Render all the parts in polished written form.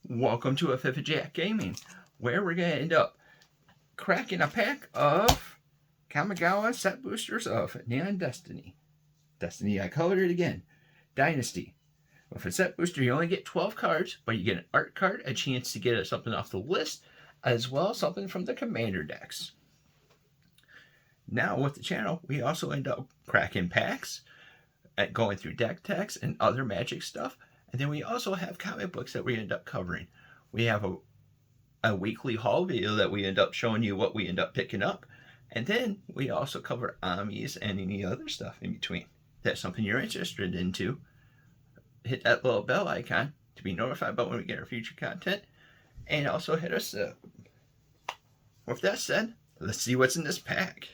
Welcome to a Fifth of Jack Gaming, where we're going to end up cracking a pack of Kamigawa set boosters of Neon Destiny. Destiny, I colored it again. Dynasty. With a set booster, you only get 12 cards, but you get an art card, a chance to get something off the list, as well as something from the commander decks. Now, with the channel, we also end up cracking packs, going through deck techs and other magic stuff. And then we also have comic books that we end up covering. We have a weekly haul video that we end up showing you what we end up picking up. And then we also cover Amis and any other stuff in between. If that's something you're interested into, hit that little bell icon to be notified about when we get our future content. And also hit us up. With that said, let's see what's in this pack.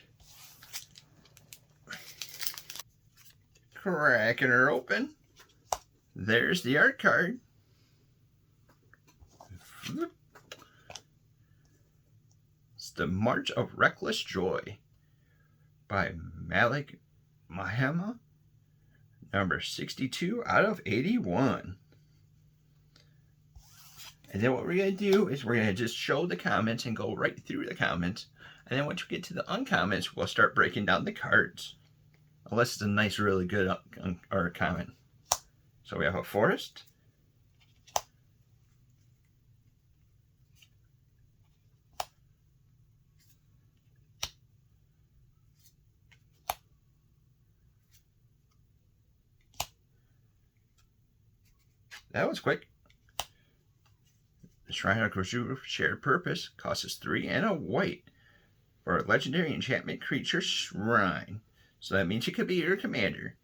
Cracking her open. There's the art card. It's the March of Reckless Joy by Malik Mahama, number 62 out of 81. And then what we're going to do is we're going to just show the comments and go right through the comments. And then once we get to the uncomments, we'll start breaking down the cards. Unless it's a nice, really good comment. So we have a forest. That was quick. The Shrine of Grozuru Shared Purpose costs us 3 and a white for a legendary enchantment creature shrine. So that means it could be your commander.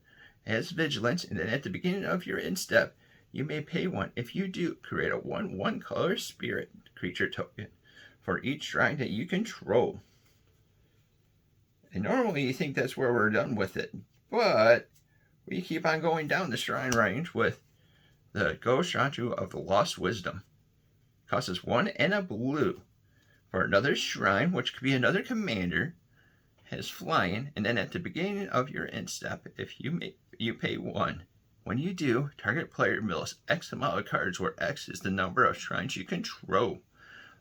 It has vigilance, and then at the beginning of your end step, you may pay 1. If you do, create a 1/1 color spirit creature token for each shrine that you control. And normally you think that's where we're done with it, but we keep on going down the shrine range with the Ghost Statue of the Lost Wisdom. Costs us 1 and a blue for another shrine, which could be another commander. Has flying, and then at the beginning of your end step, if you pay 1. When you do, target player mills X amount of cards, where X is the number of shrines you control.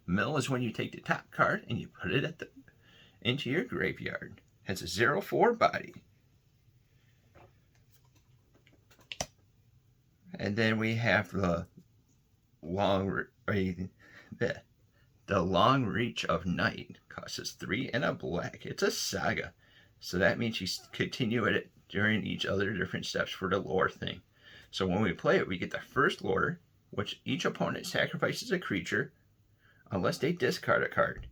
Mill is when you take the top card and you put it into your graveyard. Has a 0/4 body. And then we have the long Reach of Night. Costs us 3 and a black. It's a saga. So that means you continue it during each other different steps for the lore thing. So when we play it, we get the first lore, which each opponent sacrifices a creature unless they discard a card.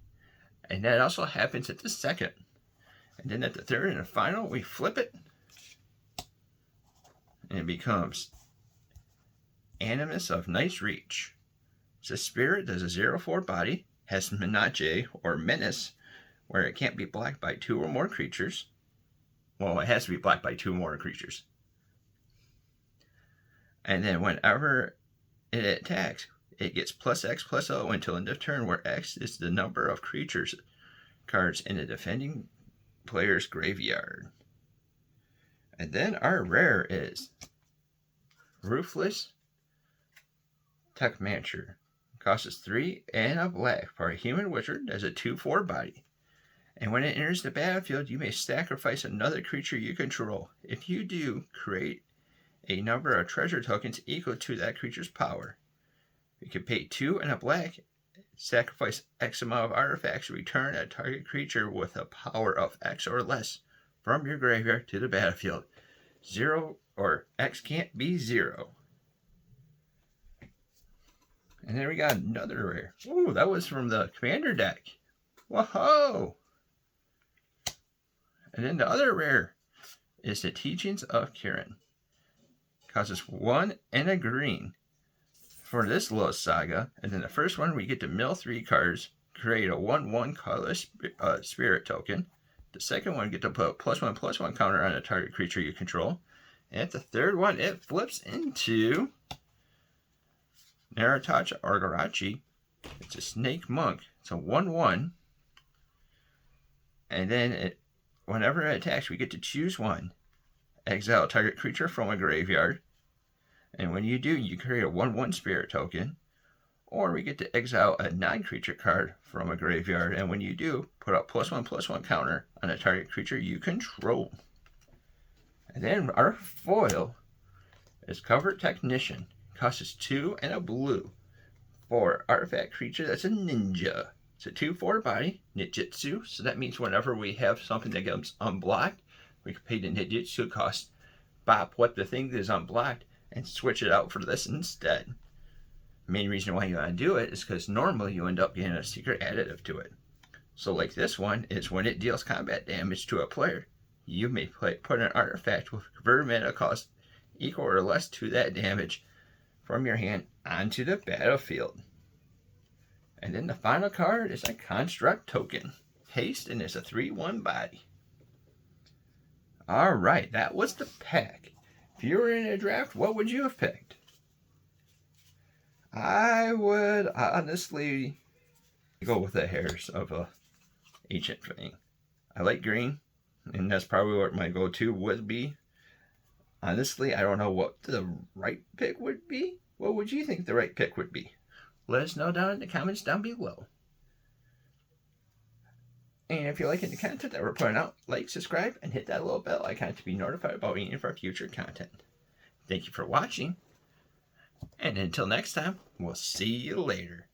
And that also happens at the second. And then at the third and the final, we flip it. And it becomes Animus of Night's Reach. It's a spirit, does a 0/4 body, has Menage or Menace, where it can't be blocked by 2 or more creatures. Well, it has to be blocked by 2 or more creatures. And then whenever it attacks, it gets +X/+0 until end of turn, where X is the number of creatures cards in the defending player's graveyard. And then our rare is Ruthless Techmancer. Costs us 3 and a black for a human wizard. Has a 2/4 body. And when it enters the battlefield, you may sacrifice another creature you control. If you do, create a number of treasure tokens equal to that creature's power. You can pay 2 and a black, sacrifice X amount of artifacts, return a target creature with a power of X or less from your graveyard to the battlefield. 0 or X can't be 0. And then we got another rare. Ooh, that was from the commander deck. Whoa! And then the other rare is the Teachings of Kirin. Costs us 1 and a green for this little saga. And then the first one, we get to mill 3 cards, create a 1/1 colorless spirit token. The second one, get to put a +1/+1 counter on a target creature you control. And at the third one, it flips into Narutacha Orgarachi. It's a snake monk. It's a 1/1. And then whenever it attacks, we get to choose 1. Exile a target creature from a graveyard. And when you do, you create a 1/1 spirit token. Or we get to exile a non-creature card from a graveyard, and when you do, put a +1/+1 counter on a target creature you control. And then our foil is Covert Technician. Costs us 2 and a blue for artifact creature that's a ninja. It's a 2/4 body, ninjutsu, so that means whenever we have something that gets unblocked, we can pay the ninjutsu cost, bop what the thing is unblocked, and switch it out for this instead. The main reason why you want to do it is because normally you end up getting a secret additive to it. So like this one is when it deals combat damage to a player, you may put an artifact with converted mana cost equal or less to that damage from your hand onto the battlefield. And then the final card is a Construct Token. Haste, and it's a 3/1 body. Alright, that was the pack. If you were in a draft, what would you have picked? I would honestly go with the hairs of a ancient thing. I like green, and that's probably what my go-to would be. Honestly, I don't know what the right pick would be. What would you think the right pick would be? Let us know down in the comments down below. And if you're liking the content that we're putting out, like, subscribe, and hit that little bell icon to be notified about any of our future content. Thank you for watching, and until next time, we'll see you later.